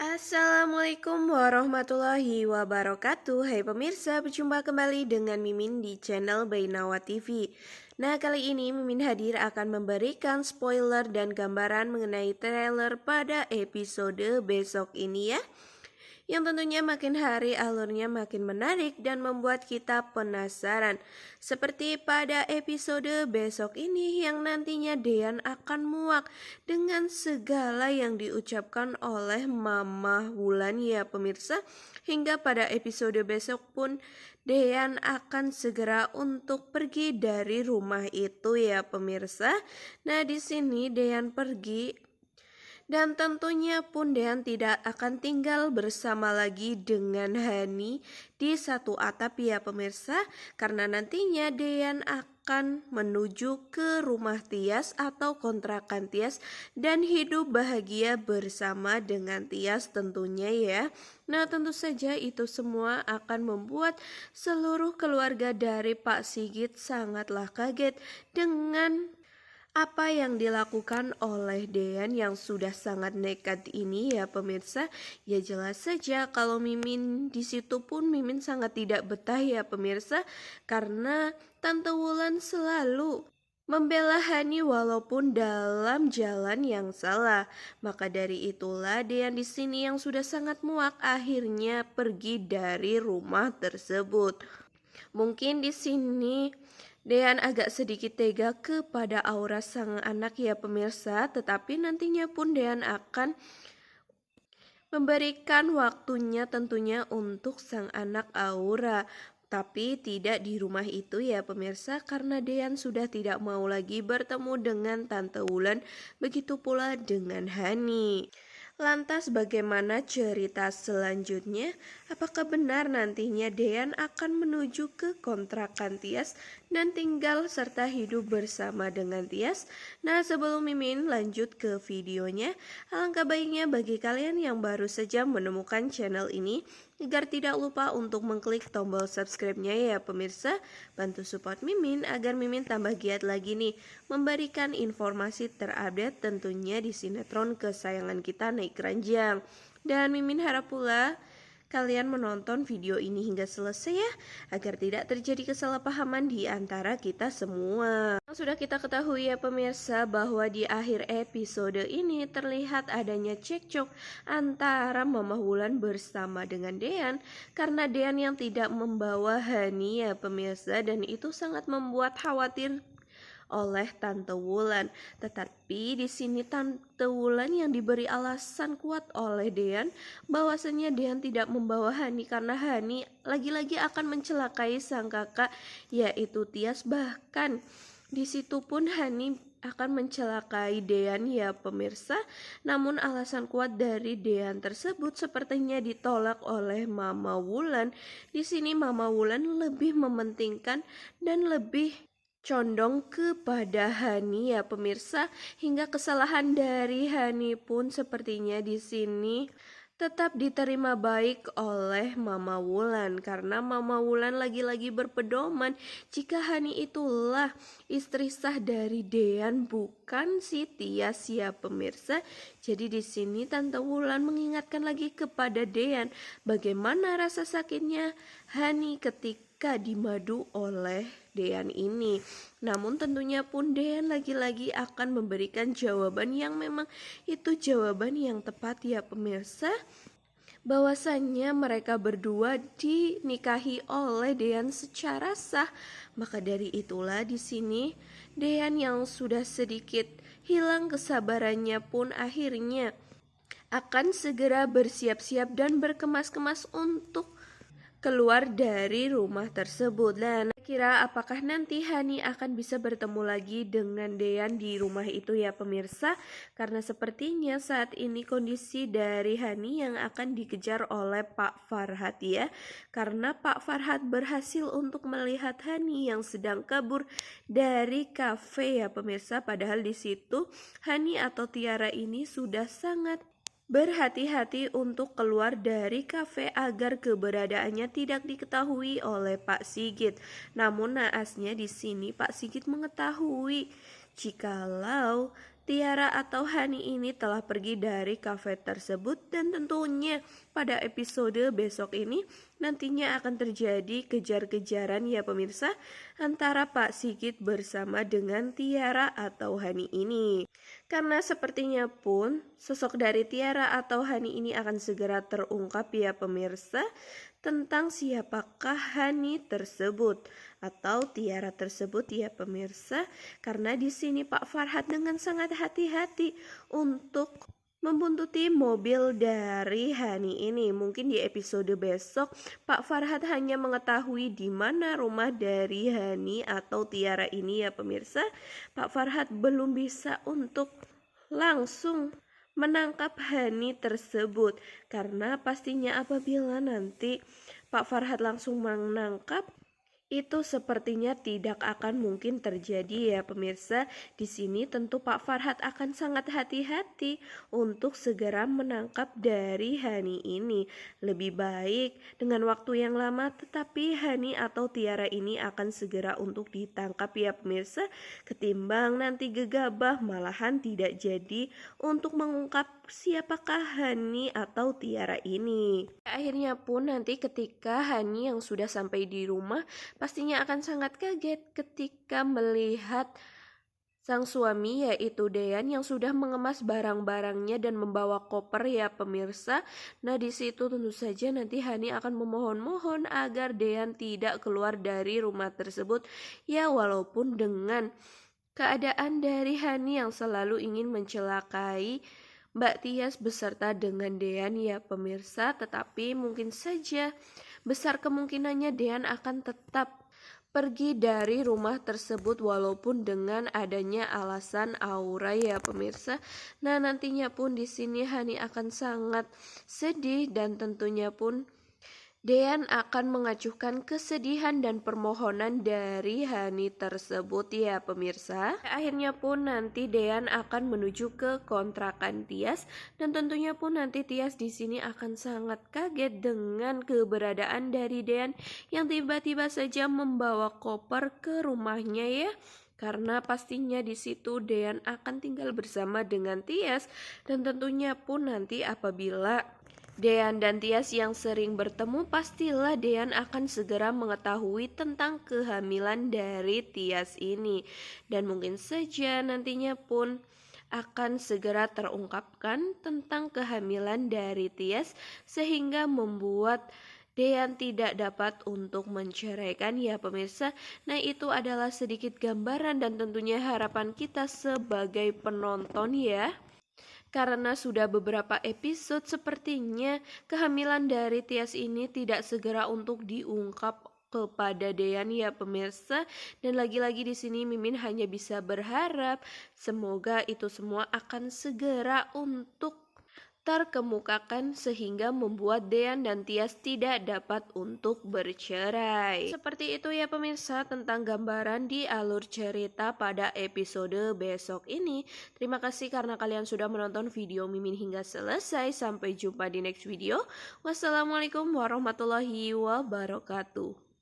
Assalamualaikum warahmatullahi wabarakatuh. Hai pemirsa, berjumpa kembali dengan Mimin di channel Bainawa TV. Nah, kali ini Mimin hadir akan memberikan spoiler dan gambaran mengenai trailer pada episode besok ini ya, yang tentunya makin hari alurnya makin menarik dan membuat kita penasaran. Seperti pada episode besok ini yang nantinya Dean akan muak dengan segala yang diucapkan oleh Mama Wulan ya pemirsa. Hingga pada episode besok pun Dean akan segera untuk pergi dari rumah itu ya pemirsa. Nah, di sini Dean pergi dan tentunya pun Dean tidak akan tinggal bersama lagi dengan Hani di satu atap ya pemirsa, karena nantinya Dean akan menuju ke rumah Tias atau kontrakan Tias dan hidup bahagia bersama dengan Tias tentunya ya. Nah, tentu saja itu semua akan membuat seluruh keluarga dari Pak Sigit sangatlah kaget dengan apa yang dilakukan oleh Dean yang sudah sangat nekat ini ya pemirsa. Ya jelas saja kalau Mimin di situ pun Mimin sangat tidak betah ya pemirsa, karena Tante Wulan selalu membela Hani walaupun dalam jalan yang salah. Maka dari itulah Dean di sini yang sudah sangat muak akhirnya pergi dari rumah tersebut. Mungkin di sini Dean agak sedikit tega kepada aura sang anak ya pemirsa, tetapi nantinya pun Dean akan memberikan waktunya tentunya untuk sang anak Aura. Tapi tidak di rumah itu ya pemirsa, karena Dean sudah tidak mau lagi bertemu dengan Tante Wulan, begitu pula dengan Hani. Lantas bagaimana cerita selanjutnya? Apakah benar nantinya Dean akan menuju ke kontrakan Tias dan tinggal serta hidup bersama dengan Tias? Nah, sebelum Mimin lanjut ke videonya, alangkah baiknya bagi kalian yang baru saja menemukan channel ini, agar tidak lupa untuk mengklik tombol subscribe-nya ya pemirsa. Bantu support Mimin agar Mimin tambah giat lagi nih memberikan informasi terupdate tentunya di sinetron kesayangan kita Naik Keranjang. Dan Mimin harap pula kalian menonton video ini hingga selesai ya, agar tidak terjadi kesalahpahaman di antara kita semua. Sudah kita ketahui ya pemirsa bahwa di akhir episode ini terlihat adanya cekcok antara Mama Wulan bersama dengan Dean, karena Dean yang tidak membawa Hani ya pemirsa, dan itu sangat membuat khawatir oleh Tante Wulan. Tetapi di sini Tante Wulan yang diberi alasan kuat oleh Dean bahwasanya Dean tidak membawa Hani karena Hani lagi-lagi akan mencelakai sang kakak yaitu Tias. Bahkan di situ pun Hani akan mencelakai Dean ya pemirsa. Namun alasan kuat dari Dean tersebut sepertinya ditolak oleh Mama Wulan. Di sini Mama Wulan lebih mementingkan dan lebih condong kepada Hani ya pemirsa, hingga kesalahan dari Hani pun sepertinya di sini tetap diterima baik oleh Mama Wulan, karena Mama Wulan lagi-lagi berpedoman jika Hani itulah istri sah dari Dean, bukan si Tias ya pemirsa. Jadi di sini Tante Wulan mengingatkan lagi kepada Dean bagaimana rasa sakitnya Hani ketika dimadu oleh Dean ini. Namun tentunya pun Dean lagi-lagi akan memberikan jawaban yang memang itu jawaban yang tepat ya pemirsa, bahwasannya mereka berdua dinikahi oleh Dean secara sah. Maka dari itulah di sini Dean yang sudah sedikit hilang kesabarannya pun akhirnya akan segera bersiap-siap dan berkemas-kemas untuk keluar dari rumah tersebut. Dan kira apakah nanti Hani akan bisa bertemu lagi dengan Dean di rumah itu ya pemirsa, karena sepertinya saat ini kondisi dari Hani yang akan dikejar oleh Pak Farhat ya, karena Pak Farhat berhasil untuk melihat Hani yang sedang kabur dari kafe ya pemirsa. Padahal di situ Hani atau Tiara ini sudah sangat berhati-hati untuk keluar dari kafe agar keberadaannya tidak diketahui oleh Pak Sigit. Namun naasnya di sini Pak Sigit mengetahui jikalau Tiara atau Hani ini telah pergi dari kafe tersebut dan tentunya pada episode besok ini nantinya akan terjadi kejar-kejaran ya pemirsa antara Pak Sigit bersama dengan Tiara atau Hani ini. Karena sepertinya pun sosok dari Tiara atau Hani ini akan segera terungkap ya pemirsa tentang siapakah Hani tersebut atau Tiara tersebut ya pemirsa. Karena di sini Pak Farhad dengan sangat hati-hati untuk membuntuti mobil dari Hani ini. Mungkin di episode besok Pak Farhad hanya mengetahui di mana rumah dari Hani atau Tiara ini ya pemirsa. Pak Farhad belum bisa untuk langsung menangkap Hani tersebut karena pastinya apabila nanti Pak Farhad langsung menangkap itu sepertinya tidak akan mungkin terjadi ya pemirsa. Di sini tentu Pak Farhad akan sangat hati-hati untuk segera menangkap dari Hani ini. Lebih baik dengan waktu yang lama tetapi Hani atau Tiara ini akan segera untuk ditangkap ya pemirsa, ketimbang nanti gegabah malahan tidak jadi untuk mengungkap siapakah Hani atau Tiara ini. Akhirnya pun nanti ketika Hani yang sudah sampai di rumah pastinya akan sangat kaget ketika melihat sang suami yaitu Dean yang sudah mengemas barang-barangnya dan membawa koper ya pemirsa. Nah di situ tentu saja nanti Hani akan memohon-mohon agar Dean tidak keluar dari rumah tersebut ya walaupun dengan keadaan dari Hani yang selalu ingin mencelakai Mbak Tias beserta dengan Dean ya pemirsa, tetapi mungkin saja besar kemungkinannya Dean akan tetap pergi dari rumah tersebut walaupun dengan adanya alasan Aura ya pemirsa. Nah, nantinya pun di sini Hani akan sangat sedih dan tentunya pun Dean akan mengacuhkan kesedihan dan permohonan dari Hani tersebut ya pemirsa. Akhirnya pun nanti Dean akan menuju ke kontrakan Tias dan tentunya pun nanti Tias di sini akan sangat kaget dengan keberadaan dari Dean yang tiba-tiba saja membawa koper ke rumahnya ya. Karena pastinya di situ Dean akan tinggal bersama dengan Tias dan tentunya pun nanti apabila Dean dan Tias yang sering bertemu pastilah Dean akan segera mengetahui tentang kehamilan dari Tias ini dan mungkin saja nantinya pun akan segera terungkapkan tentang kehamilan dari Tias sehingga membuat Dean tidak dapat untuk menceraikan ya pemirsa. Nah itu adalah sedikit gambaran dan tentunya harapan kita sebagai penonton ya. Karena sudah beberapa episode sepertinya kehamilan dari Tias ini tidak segera untuk diungkap kepada Dean ya pemirsa, dan lagi-lagi di sini Mimin hanya bisa berharap semoga itu semua akan segera untuk terkemukakan sehingga membuat Dean dan Tias tidak dapat untuk bercerai. Seperti itu ya pemirsa tentang gambaran di alur cerita pada episode besok ini. Terima kasih karena kalian sudah menonton video Mimin hingga selesai. Sampai jumpa di next video. Wassalamualaikum warahmatullahi wabarakatuh.